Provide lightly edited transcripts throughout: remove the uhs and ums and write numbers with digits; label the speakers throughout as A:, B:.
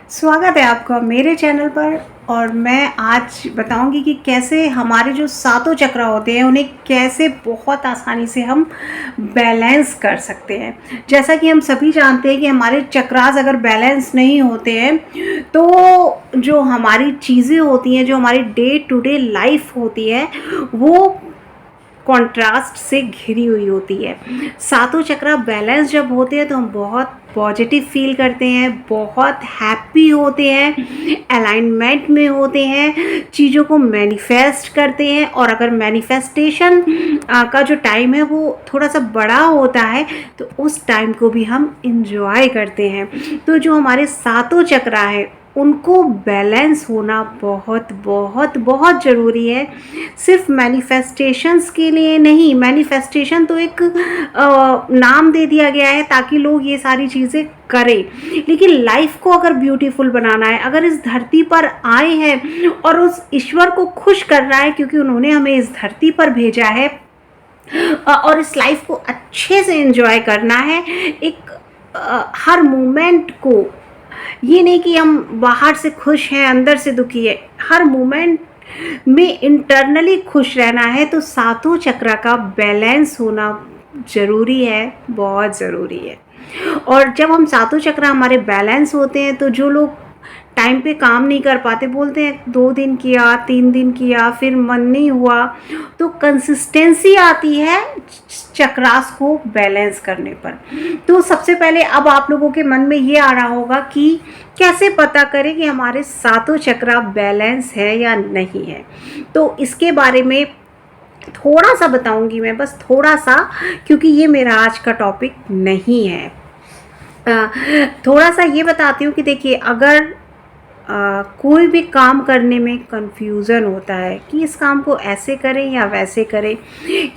A: स्वागत है आपका मेरे चैनल पर। और मैं आज बताऊंगी कि कैसे हमारे जो सातों चक्र होते हैं उन्हें कैसे बहुत आसानी से हम बैलेंस कर सकते हैं। जैसा कि हम सभी जानते हैं कि हमारे चक्रास अगर बैलेंस नहीं होते हैं तो जो हमारी चीज़ें होती हैं, जो हमारी डे टू डे लाइफ होती है, वो कॉन्ट्रास्ट से घिरी हुई होती है। सातों चक्र बैलेंस जब होते हैं तो हम बहुत पॉजिटिव फील करते हैं, बहुत हैप्पी होते हैं, अलाइनमेंट में होते हैं, चीज़ों को मैनिफेस्ट करते हैं। और अगर मैनिफेस्टेशन का जो टाइम है वो थोड़ा सा बड़ा होता है तो उस टाइम को भी हम इंजॉय करते हैं। तो जो हमारे सातों चक्र हैं उनको बैलेंस होना बहुत बहुत बहुत ज़रूरी है। सिर्फ मैनिफेस्टेशंस के लिए नहीं, मैनिफेस्टेशन तो एक नाम दे दिया गया है ताकि लोग ये सारी चीज़ें करें, लेकिन लाइफ को अगर ब्यूटीफुल बनाना है, अगर इस धरती पर आए हैं और उस ईश्वर को खुश करना है क्योंकि उन्होंने हमें इस धरती पर भेजा है और इस लाइफ को अच्छे से एंजॉय करना है, एक हर मोमेंट को, ये नहीं कि हम बाहर से खुश हैं अंदर से दुखी है, हर मोमेंट में इंटरनली खुश रहना है, तो सातों चक्र का बैलेंस होना ज़रूरी है, बहुत ज़रूरी है। और जब हम सातों चक्र हमारे बैलेंस होते हैं तो जो लोग टाइम पे काम नहीं कर पाते, बोलते हैं 2 दिन किया, 3 दिन किया, फिर मन नहीं हुआ, तो कंसिस्टेंसी आती है चक्रास को बैलेंस करने पर। तो सबसे पहले अब आप लोगों के मन में ये आ रहा होगा कि कैसे पता करें कि हमारे सातों चक्र बैलेंस है या नहीं है। तो इसके बारे में थोड़ा सा बताऊंगी मैं, बस थोड़ा सा, क्योंकि ये मेरा आज का टॉपिक नहीं है। थोड़ा सा ये बताती हूँ कि देखिए, अगर कोई भी काम करने में कंफ्यूजन होता है कि इस काम को ऐसे करें या वैसे करें,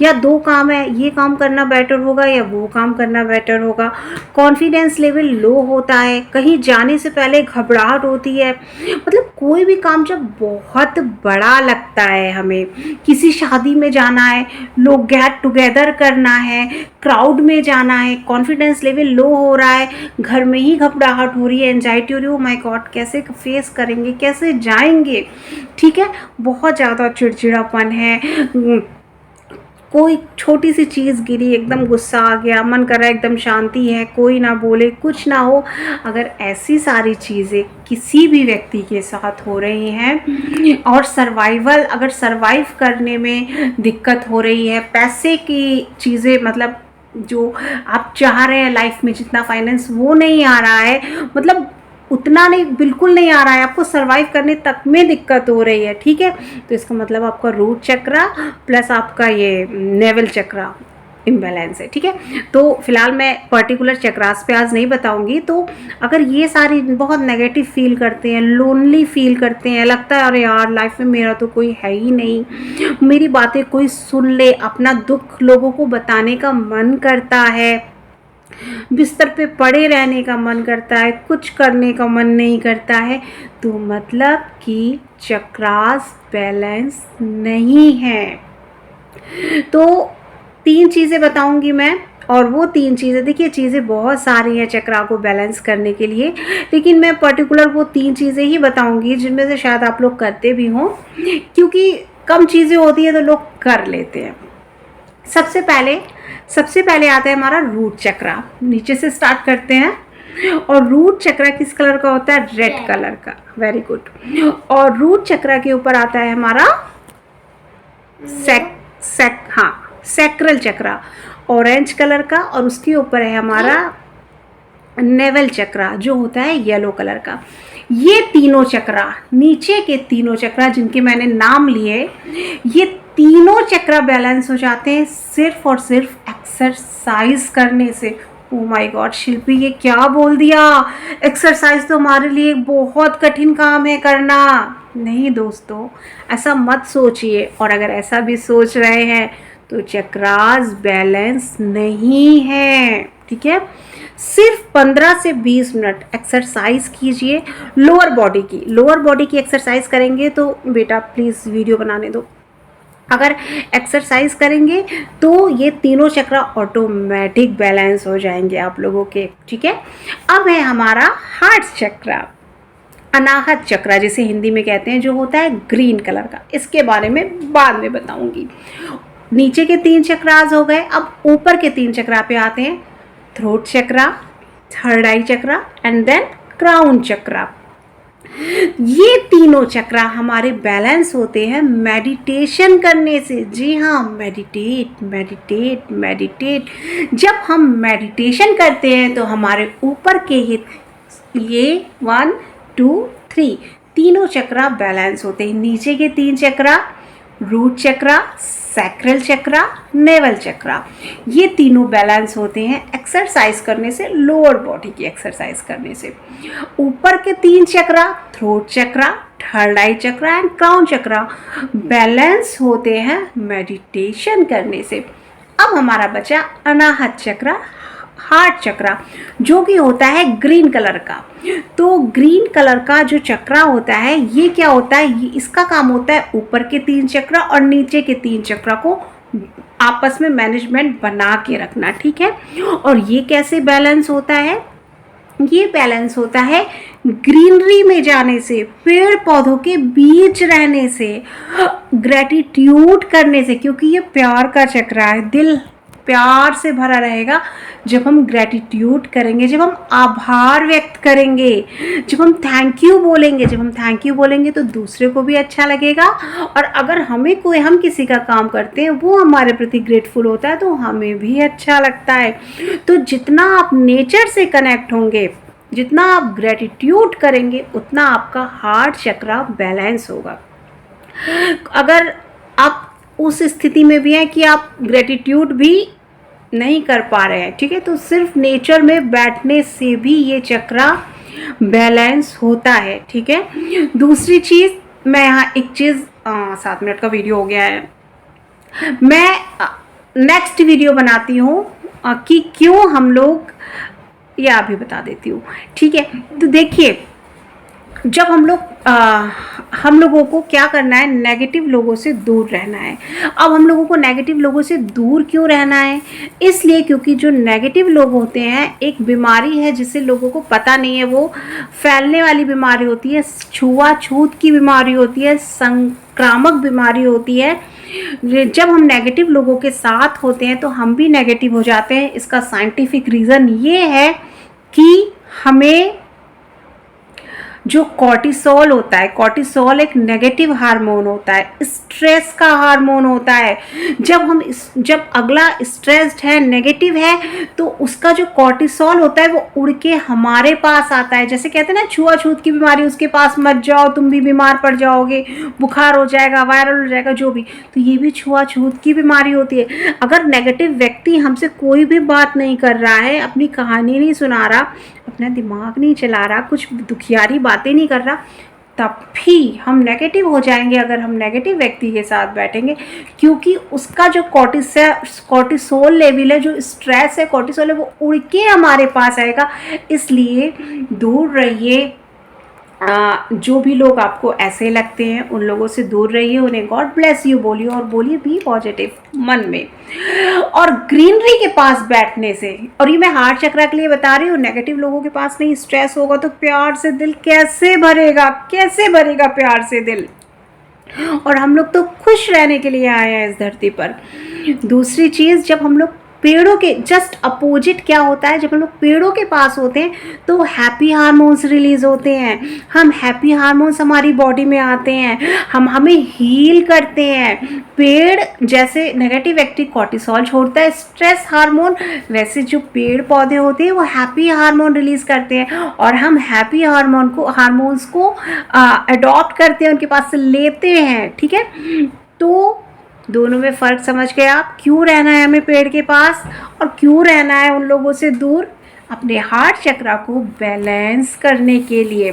A: या 2 काम है, ये काम करना बेटर होगा या वो काम करना बेटर होगा, कॉन्फिडेंस लेवल लो होता है, कहीं जाने से पहले घबराहट होती है, मतलब कोई भी काम जब बहुत बड़ा लगता है, हमें किसी शादी में जाना है, लोग गेट टुगेदर करना है, क्राउड में जाना है, कॉन्फिडेंस लेवल लो हो रहा है, घर में ही घबराहट हो रही है, एंजाइटी हो रही है, ओ माय गॉड कैसे फेस करेंगे, कैसे जाएंगे, ठीक है, बहुत ज़्यादा चिड़चिड़ापन है, कोई छोटी सी चीज़ गिरी एकदम गुस्सा आ गया, मन कर रहा है एकदम शांति है, कोई ना बोले, कुछ ना हो। अगर ऐसी सारी चीज़ें किसी भी व्यक्ति के साथ हो रही हैं और अगर सर्वाइव करने में दिक्कत हो रही है, पैसे की चीज़ें, मतलब जो आप चाह रहे हैं लाइफ में, जितना फाइनेंस वो नहीं आ रहा है, मतलब उतना नहीं, बिल्कुल नहीं आ रहा है, आपको सरवाइव करने तक में दिक्कत हो रही है, ठीक है, तो इसका मतलब आपका रूट चक्र प्लस आपका ये नेवल चक्र इम्बैलेंस है, ठीक है। तो फिलहाल मैं पर्टिकुलर चक्रास पे आज नहीं बताऊंगी। तो अगर ये सारी बहुत नेगेटिव फील करते हैं, लोनली फील करते हैं, लगता है अरे यार लाइफ में मेरा तो कोई है ही नहीं, मेरी बातें कोई सुन ले, अपना दुख लोगों को बताने का मन करता है, बिस्तर पे पड़े रहने का मन करता है, कुछ करने का मन नहीं करता है, तो मतलब कि चक्रास बैलेंस नहीं है। तो 3 चीज़ें बताऊंगी मैं, और वो 3 चीज़ें, देखिए चीज़ें बहुत सारी हैं चक्रा को बैलेंस करने के लिए, लेकिन मैं पर्टिकुलर वो 3 चीज़ें ही बताऊंगी जिनमें से शायद आप लोग करते भी हों, क्योंकि कम चीज़ें होती हैं तो लोग कर लेते हैं। सबसे पहले आता है हमारा रूट चक्र। नीचे से स्टार्ट करते हैं। और रूट चक्र किस कलर का होता है? रेड कलर का। Very good. और रूट चक्र के ऊपर आता है हमारा सैक्रल चक्र, ऑरेंज कलर का, और उसके ऊपर है हमारा नेवल चक्र जो होता है येलो कलर का। ये तीनों चक्र, नीचे के तीनों चक्र जिनके मैंने नाम लिए, ये तीनों चक्र बैलेंस हो जाते हैं सिर्फ और सिर्फ एक्सरसाइज करने से। ओ माय गॉड शिल्पी, ये क्या बोल दिया, एक्सरसाइज तो हमारे लिए बहुत कठिन काम है करना। नहीं दोस्तों, ऐसा मत सोचिए, और अगर ऐसा भी सोच रहे हैं तो चक्रास बैलेंस नहीं है, ठीक है। सिर्फ 15 से 20 मिनट एक्सरसाइज कीजिए लोअर बॉडी की एक्सरसाइज करेंगे तो बेटा प्लीज़ वीडियो बनाने दो। अगर एक्सरसाइज करेंगे तो ये तीनों चक्र ऑटोमेटिक बैलेंस हो जाएंगे आप लोगों के, ठीक है। अब है हमारा हार्ट चक्र। अनाहत चक्र जिसे हिंदी में कहते हैं, जो होता है ग्रीन कलर का, इसके बारे में बाद में बताऊंगी। नीचे के 3 चक्रास हो गए, अब ऊपर के 3 चक्रा पे आते हैं। Throat chakra, third eye chakra and then crown chakra. ये तीनों चक्रा हमारे बैलेंस होते हैं मेडिटेशन करने से। जी हाँ, मेडिटेट मेडिटेट मेडिटेट। जब हम मेडिटेशन करते हैं तो हमारे ऊपर के ये 1 2 3 तीनों चक्रा बैलेंस होते हैं। नीचे के 3 चक्रा, रूट चक्रा, सैक्रल चक्रा, नेवल चक्रा, ये तीनों बैलेंस होते हैं एक्सरसाइज करने से, लोअर बॉडी की एक्सरसाइज करने से। ऊपर के 3 chakra, throat chakra, third eye chakra and crown chakra, balance होते हैं मेडिटेशन करने से। अब हमारा बचा अनाहत चक्रा, हार्ट चक्रा, जो कि होता है ग्रीन कलर का। तो ग्रीन कलर का जो चक्रा होता है, ये क्या होता है, ये इसका काम होता है ऊपर के 3 चक्रा और नीचे के 3 चक्रा को आपस में मैनेजमेंट बना के रखना, ठीक है। और ये कैसे बैलेंस होता है, ये बैलेंस होता है ग्रीनरी में जाने से, पेड़ पौधों के बीच रहने से, ग्रेटिट्यूड करने से, क्योंकि ये प्यार का चक्र है। दिल प्यार से भरा रहेगा जब हम ग्रेटिट्यूड करेंगे, जब हम आभार व्यक्त करेंगे, जब हम थैंक यू बोलेंगे। जब हम थैंक यू बोलेंगे तो दूसरे को भी अच्छा लगेगा, और अगर हम किसी का काम करते हैं, वो हमारे प्रति ग्रेटफुल होता है, तो हमें भी अच्छा लगता है। तो जितना आप नेचर से कनेक्ट होंगे, जितना आप ग्रेटिट्यूड करेंगे, उतना आपका हार्ट चक्रा बैलेंस होगा। अगर आप उस स्थिति में भी हैं कि आप ग्रेटिट्यूड भी नहीं कर पा रहे हैं, ठीक है, तो सिर्फ नेचर में बैठने से भी ये चक्रा बैलेंस होता है, ठीक है। दूसरी चीज़, मैं यहाँ एक चीज़ 7 मिनट का वीडियो हो गया है, मैं नेक्स्ट वीडियो बनाती हूँ कि क्यों हम लोग, या अभी बता देती हूँ, ठीक है। तो देखिए, जब हम लोगों को क्या करना है, नेगेटिव लोगों से दूर रहना है। अब हम लोगों को नेगेटिव लोगों से दूर क्यों रहना है, इसलिए क्योंकि जो नेगेटिव लोग होते हैं, एक बीमारी है जिसे लोगों को पता नहीं है, वो फैलने वाली बीमारी होती है, छुआछूत की बीमारी होती है, संक्रामक बीमारी होती है। जब हम नेगेटिव लोगों के साथ होते हैं तो हम भी नेगेटिव हो जाते हैं। इसका साइंटिफिक रीज़न ये है कि हमें जो कॉर्टिसोल होता है, कॉर्टिसोल एक नेगेटिव हार्मोन होता है, स्ट्रेस का हार्मोन होता है। जब अगला स्ट्रेस्ड है, नेगेटिव है, तो उसका जो कॉर्टिसोल होता है वो उड़ के हमारे पास आता है। जैसे कहते हैं ना, छुआछूत की बीमारी, उसके पास मत जाओ, तुम भी बीमार पड़ जाओगे, बुखार हो जाएगा, वायरल हो जाएगा, जो भी। तो ये भी छुआछूत की बीमारी होती है। अगर नेगेटिव व्यक्ति हमसे कोई भी बात नहीं कर रहा है, अपनी कहानी नहीं सुना रहा, अपना दिमाग नहीं चला रहा, कुछ दुखियारी बातें नहीं कर रहा, तब भी हम नेगेटिव हो जाएंगे अगर हम नेगेटिव व्यक्ति के साथ बैठेंगे, क्योंकि उसका जो कॉर्टिसोल लेवल है, जो स्ट्रेस है, कॉर्टिसोल है, वो उड़ के हमारे पास आएगा। इसलिए दूर रहिए। जो भी लोग आपको ऐसे लगते हैं, उन लोगों से दूर रहिए, उन्हें गॉड ब्लेस यू बोलिए, और बोलिए बी पॉजिटिव मन में। और ग्रीनरी के पास बैठने से, और ये मैं हार्ट चक्र के लिए बता रही हूँ, नेगेटिव लोगों के पास नहीं, स्ट्रेस होगा तो प्यार से दिल कैसे भरेगा, कैसे भरेगा प्यार से दिल। और हम लोग तो खुश रहने के लिए आए हैं इस धरती पर। दूसरी चीज़, जब हम लोग पेड़ों के जस्ट अपोजिट क्या होता है, जब हम लोग पेड़ों के पास होते हैं तो हैप्पी हार्मोन्स रिलीज होते हैं। हम हैप्पी हार्मोन्स हमारी बॉडी में आते हैं, हमें हील करते हैं। पेड़ जैसे नेगेटिव व्यक्ति कॉर्टिसोल छोड़ता है, स्ट्रेस हार्मोन, वैसे जो पेड़ पौधे होते हैं वो हैप्पी हार्मोन रिलीज करते हैं, और हम हैप्पी हार्मोन्स को अडॉप्ट करते हैं, उनके पास से लेते हैं, ठीक है। तो दोनों में फ़र्क समझ गए आप, क्यों रहना है हमें पेड़ के पास और क्यों रहना है उन लोगों से दूर, अपने हार्ट चक्र को बैलेंस करने के लिए।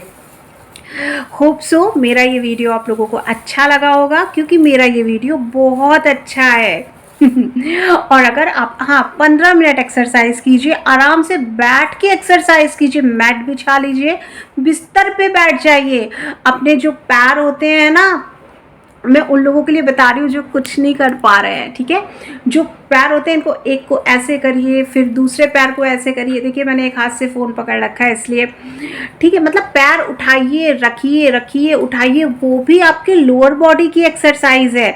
A: होप सो मेरा ये वीडियो आप लोगों को अच्छा लगा होगा, क्योंकि मेरा ये वीडियो बहुत अच्छा है। और अगर आप 15 मिनट एक्सरसाइज कीजिए, आराम से बैठ के एक्सरसाइज कीजिए, मैट बिछा लीजिए, बिस्तर पे बैठ जाइए, अपने जो पैर होते हैं ना, मैं उन लोगों के लिए बता रही हूँ जो कुछ नहीं कर पा रहे हैं, ठीक है। जो पैर होते हैं इनको एक को ऐसे करिए, फिर दूसरे पैर को ऐसे करिए। देखिए मैंने एक हाथ से फ़ोन पकड़ रखा है इसलिए, ठीक है। मतलब पैर उठाइए, रखिए, रखिए, उठाइए, वो भी आपके लोअर बॉडी की एक्सरसाइज है।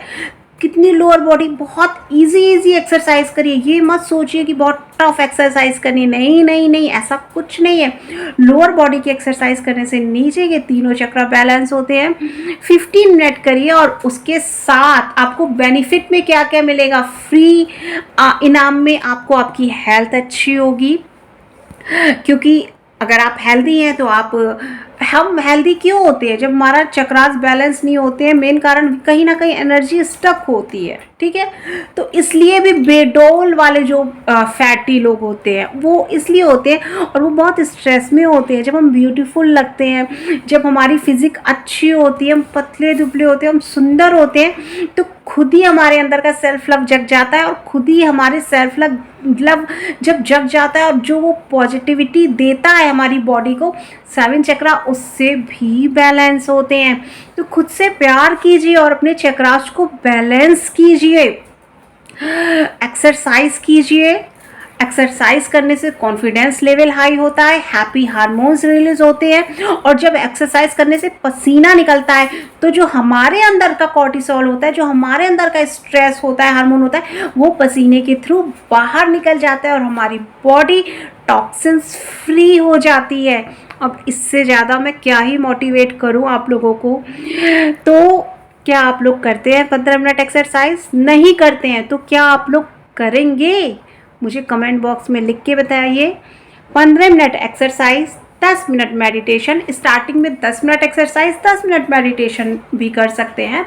A: कितनी लोअर बॉडी, बहुत इजी एक्सरसाइज करिए। ये मत सोचिए कि बहुत टफ एक्सरसाइज करनी, नहीं नहीं नहीं, ऐसा कुछ नहीं है। लोअर बॉडी की एक्सरसाइज करने से नीचे के तीनों चक्र बैलेंस होते हैं। 15 मिनट करिए और उसके साथ आपको बेनिफिट में क्या क्या मिलेगा, फ्री इनाम में आपको आपकी हेल्थ अच्छी होगी। क्योंकि अगर आप हेल्दी हैं तो हम हेल्दी क्यों होते हैं? जब हमारा चक्रास बैलेंस नहीं होते हैं, मेन कारण कहीं ना कहीं एनर्जी स्टक होती है, ठीक है। तो इसलिए भी बेडोल वाले जो फैटी लोग होते हैं वो इसलिए होते हैं, और वो बहुत स्ट्रेस में होते हैं। जब हम ब्यूटीफुल लगते हैं, जब हमारी फिजिक अच्छी होती है, हम पतले दुबले होते हैं, हम सुंदर होते हैं, तो खुद ही हमारे अंदर का सेल्फ लव जग जाता है। और खुद ही हमारे सेल्फ लव जब जग जाता है और जो वो पॉजिटिविटी देता है हमारी बॉडी को, 7 चक्रा उससे भी बैलेंस होते हैं। तो खुद से प्यार कीजिए और अपने चक्रास को बैलेंस कीजिए। एक्सरसाइज कीजिए। एक्सरसाइज करने से कॉन्फिडेंस लेवल हाई होता है, हैप्पी हार्मोन्स रिलीज होते हैं, और जब एक्सरसाइज करने से पसीना निकलता है तो जो हमारे अंदर का कॉर्टिसोल होता है, जो हमारे अंदर का स्ट्रेस होता है, हार्मोन होता है, वो पसीने के थ्रू बाहर निकल जाता है और हमारी बॉडी टॉक्सिन्स फ्री हो जाती है। अब इससे ज़्यादा मैं क्या ही मोटिवेट करूं आप लोगों को। तो क्या आप लोग करते हैं 15 मिनट एक्सरसाइज? नहीं करते हैं तो क्या आप लोग करेंगे? मुझे कमेंट बॉक्स में लिख के बताइए। 15 minute exercise, 10 minute meditation. Starting में 10 मिनट एक्सरसाइज, 10 मिनट मेडिटेशन भी कर सकते हैं,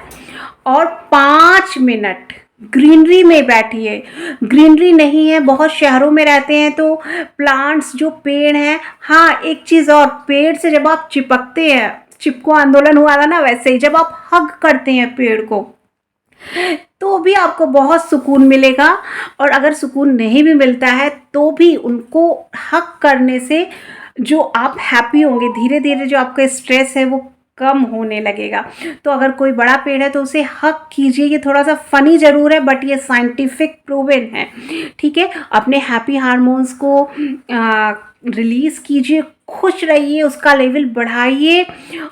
A: और 5 मिनट ग्रीनरी में बैठिए। ग्रीनरी नहीं है, बहुत शहरों में रहते हैं तो प्लांट्स, जो पेड़ हैं, हाँ एक चीज़ और, पेड़ से जब आप चिपकते हैं, चिपको आंदोलन हुआ था ना, वैसे ही जब आप हग करते हैं पेड़ को तो भी आपको बहुत सुकून मिलेगा। और अगर सुकून नहीं भी मिलता है तो भी उनको हक करने से जो आप हैप्पी होंगे, धीरे धीरे जो आपका स्ट्रेस है वो कम होने लगेगा। तो अगर कोई बड़ा पेड़ है तो उसे हक कीजिए। ये थोड़ा सा फनी ज़रूर है बट ये साइंटिफिक प्रूवन है, ठीक है। अपने हैप्पी हार्मोन्स को रिलीज़ कीजिए, खुश रहिए, उसका लेवल बढ़ाइए।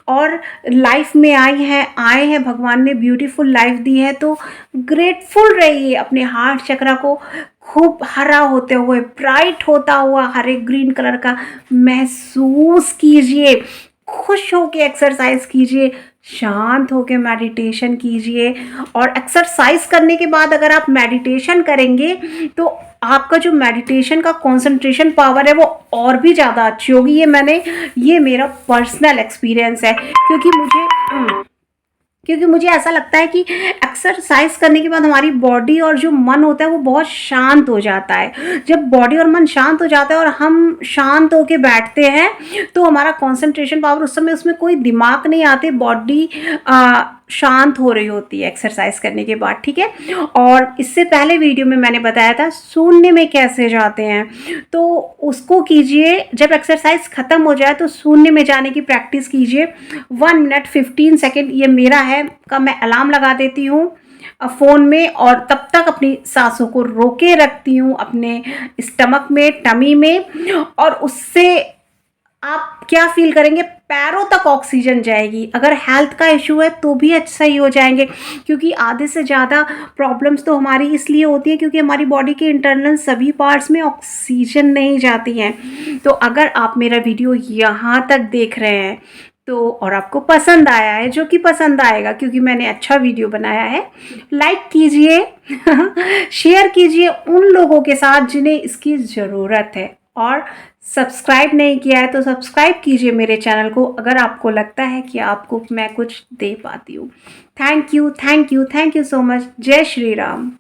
A: और लाइफ में आए हैं भगवान ने ब्यूटीफुल लाइफ दी है तो ग्रेटफुल रहिए। अपने हार्ट चक्रा को खूब हरा होते हुए, ब्राइट होता हुआ हरे ग्रीन कलर का महसूस कीजिए। खुश होके एक्सरसाइज कीजिए, शांत होके मेडिटेशन कीजिए। और एक्सरसाइज करने के बाद अगर आप मेडिटेशन करेंगे तो आपका जो मेडिटेशन का कंसंट्रेशन पावर है वो और भी ज़्यादा अच्छी होगी। ये मेरा पर्सनल एक्सपीरियंस है, क्योंकि मुझे ऐसा लगता है कि एक्सरसाइज करने के बाद हमारी बॉडी और जो मन होता है वो बहुत शांत हो जाता है। जब बॉडी और मन शांत हो जाता है और हम शांत होके बैठते हैं तो हमारा कंसंट्रेशन पावर, उस समय उसमें कोई दिमाग नहीं आते, बॉडी शांत हो रही होती है एक्सरसाइज करने के बाद, ठीक है। और इससे पहले वीडियो में मैंने बताया था शून्य में कैसे जाते हैं, तो उसको कीजिए। जब एक्सरसाइज खत्म हो जाए तो शून्य में जाने की प्रैक्टिस कीजिए। 1 मिनट 15 सेकेंड ये मेरा है का मैं अलार्म लगा देती हूँ फ़ोन में, और तब तक अपनी सांसों को रोके रखती हूँ अपने स्टमक में, टमी में, और उससे आप क्या फील करेंगे, पैरों तक ऑक्सीजन जाएगी। अगर हेल्थ का इशू है तो भी अच्छा ही हो जाएंगे, क्योंकि आधे से ज़्यादा प्रॉब्लम्स तो हमारी इसलिए होती है क्योंकि हमारी बॉडी के इंटरनल सभी पार्ट्स में ऑक्सीजन नहीं जाती हैं। तो अगर आप मेरा वीडियो यहाँ तक देख रहे हैं तो और आपको पसंद आया है, जो कि पसंद आएगा क्योंकि मैंने अच्छा वीडियो बनाया है, लाइक कीजिए शेयर कीजिए उन लोगों के साथ जिन्हें इसकी ज़रूरत है, और सब्सक्राइब नहीं किया है तो सब्सक्राइब कीजिए मेरे चैनल को अगर आपको लगता है कि आपको मैं कुछ दे पाती हूँ। Thank you so much. जय श्री राम।